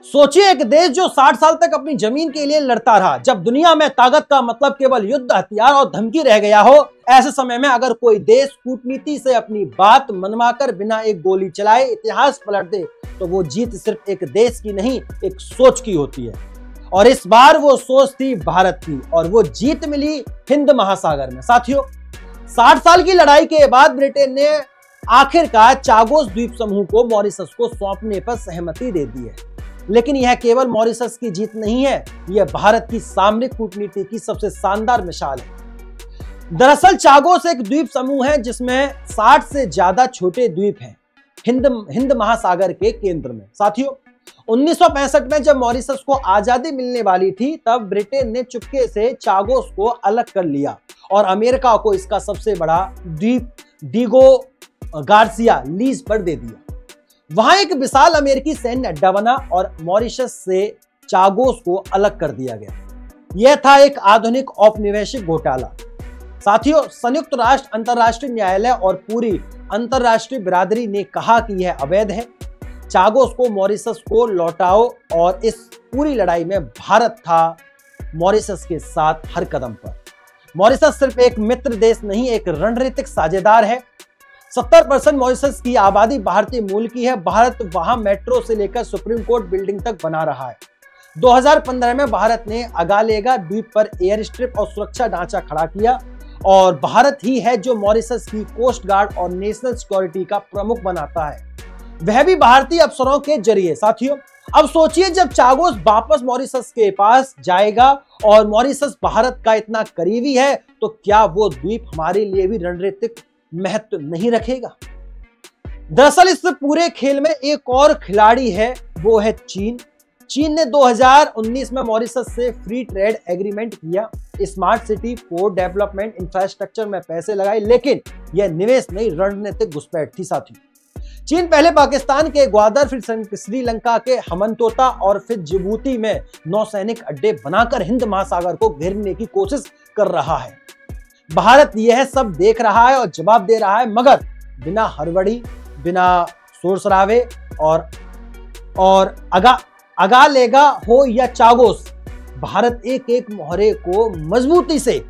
सोचिए, एक देश जो 60 साल तक अपनी जमीन के लिए लड़ता रहा, जब दुनिया में ताकत का मतलब केवल युद्ध, हथियार और धमकी रह गया हो, ऐसे समय में अगर कोई देश कूटनीति से अपनी बात मनवाकर बिना एक गोली चलाए इतिहास पलट दे, तो वो जीत सिर्फ एक देश की नहीं, एक सोच की होती है। और इस बार वो सोच थी भारत की, और वो जीत मिली हिंद महासागर में। साथियों, 60 साल की लड़ाई के बाद ब्रिटेन ने आखिरकार चागोस द्वीप समूह को मॉरिशस को सौंपने पर सहमति दे दी है। लेकिन यह केवल मॉरिशस की जीत नहीं है, यह भारत की सामरिक कूटनीति की सबसे शानदार मिसाल है। दरअसल चागोस एक द्वीप समूह है जिसमें 60 से ज्यादा छोटे द्वीप हैं हिंद महासागर के केंद्र में। साथियों, 1965 में जब मॉरिशस को आजादी मिलने वाली थी, तब ब्रिटेन ने चुपके से चागोस को अलग कर लिया और अमेरिका को इसका सबसे बड़ा द्वीप डिगो गार्सिया लीज पर दे दिया। वहां एक विशाल अमेरिकी सैन्य अड्डा बना और मॉरिशस से चागोस को अलग कर दिया गया। यह था एक आधुनिक औपनिवेशिक घोटाला। साथियों, संयुक्त राष्ट्र अंतरराष्ट्रीय न्यायालय और पूरी अंतरराष्ट्रीय बिरादरी ने कहा कि यह अवैध है। चागोस को मॉरिशस को लौटाओ, और इस पूरी लड़ाई में भारत था मॉरिशस के साथ हर कदम पर। मॉरिशस सिर्फ एक मित्र देश नहीं, एक रणनीतिक साझेदार है। 70% मॉरिशस की आबादी भारतीय मूल की है। भारत वहां मेट्रो से लेकर सुप्रीम कोर्ट बिल्डिंग तक बना रहा है। 2015 में भारत ने अगालेगा द्वीप पर एयर स्ट्रिप और सुरक्षा ढांचा खड़ा किया, और भारत ही है जो मॉरिशस की कोस्ट गार्ड और नेशनल सिक्योरिटी का प्रमुख बनाता है, वह भी भारतीय अफसरों के जरिए। साथियों, अब सोचिए, जब चागोस वापस मॉरिशस के पास जाएगा और मॉरिशस भारत का इतना करीबी है, तो क्या वो द्वीप हमारे लिए भी रणनीतिक महत्व नहीं रखेगा? दरअसल इस पूरे खेल में एक और खिलाड़ी है, वो है चीन। चीन ने 2019 में मॉरिशस से फ्री ट्रेड एग्रीमेंट किया, smart city, port development, infrastructure में पैसे लगाए, लेकिन यह निवेश नहीं, रणनीतिक घुसपैठ थी। साथियों, चीन पहले पाकिस्तान के ग्वादर, फिर श्रीलंका के हमनतोता और फिर जिबूती में नौसैनिक अड्डे बनाकर हिंद महासागर को घेरने की कोशिश कर रहा है। भारत यह सब देख रहा है और जवाब दे रहा है, मगर बिना हड़बड़ी, बिना शोर शराबे और अगालेगा हो या चागोस, भारत एक एक मोहरे को मजबूती से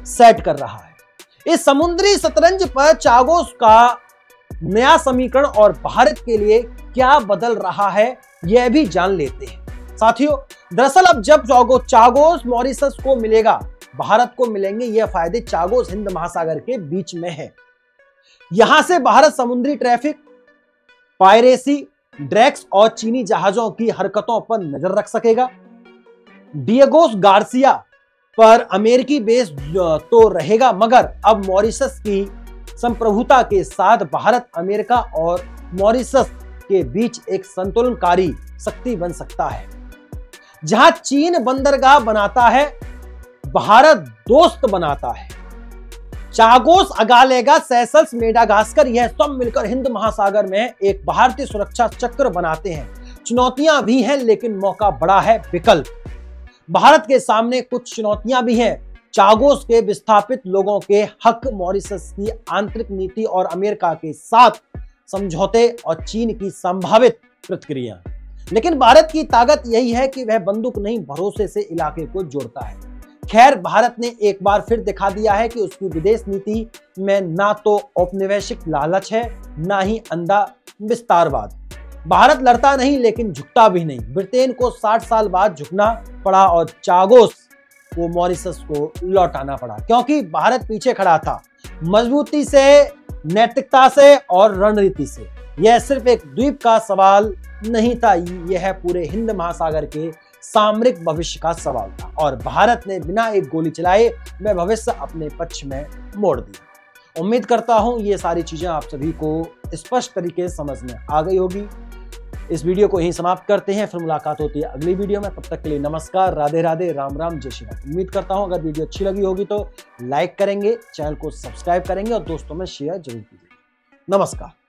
सेट कर रहा है। इस समुद्री शतरंज पर चागोस का नया समीकरण और भारत के लिए क्या बदल रहा है, यह भी जान लेते हैं। साथियों, दरअसल अब जब चागोस मॉरिशस को मिलेगा, भारत को मिलेंगे यह फायदे चागोस हिंद महासागर के बीच में है। यहां से भारत समुद्री ट्रैफिक, पायरेसी, ड्रैग्स और चीनी जहाजों की हरकतों पर नजर रख सकेगा। डिगो गार्सिया पर अमेरिकी बेस तो रहेगा, मगर अब मॉरिशस की संप्रभुता के साथ भारत, अमेरिका और मॉरिशस के बीच एक संतुलनकारी शक्ति बन सकता है। जहां चीन बंदरगाह बनाता है, भारत दोस्त बनाता है। चागोस, अगालेगा, सेशल्स, मेडागास्कर, यह सब मिलकर हिंद महासागर में एक भारतीय सुरक्षा चक्र बनाते हैं। चुनौतियां भी हैं, लेकिन मौका बड़ा है। विकल्प, भारत के सामने कुछ चुनौतियां भी हैं। चागोस के विस्थापित लोगों के हक, मॉरिशस की आंतरिक नीति और अमेरिका के साथ समझौते और चीन की संभावित प्रतिक्रिया। लेकिन भारत की ताकत यही है कि वह बंदूक नहीं, भरोसे से इलाके को जोड़ता है। खैर, भारत ने एक बार फिर दिखा दिया है कि उसकी विदेश नीति में ना तो औपनिवेशिक लालच है, ना ही अंधा विस्तारवाद। भारत लड़ता नहीं, लेकिन झुकता भी नहीं। ब्रिटेन को 60 साल बाद झुकना पड़ा और चागोस को मॉरिशस को लौटाना पड़ा, क्योंकि भारत पीछे खड़ा था, मजबूती से, नैतिकता से और रणनीति से। यह सिर्फ एक द्वीप का सवाल नहीं था, यह पूरे हिंद महासागर के सामरिक भविष्य का सवाल था, और भारत ने बिना एक गोली चलाए वह भविष्य अपने पक्ष में मोड़ दिया। उम्मीद करता हूं ये सारी चीजें आप सभी को स्पष्ट तरीके से समझ में आ गई होगी। इस वीडियो को यहीं समाप्त करते हैं, फिर मुलाकात होती है अगली वीडियो में। तब तक के लिए नमस्कार, राधे राधे, राम राम, जय श्री राम। उम्मीद करता हूं अगर वीडियो अच्छी लगी होगी तो लाइक करेंगे, चैनल को सब्सक्राइब करेंगे और दोस्तों में शेयर जरूर कीजिए। नमस्कार।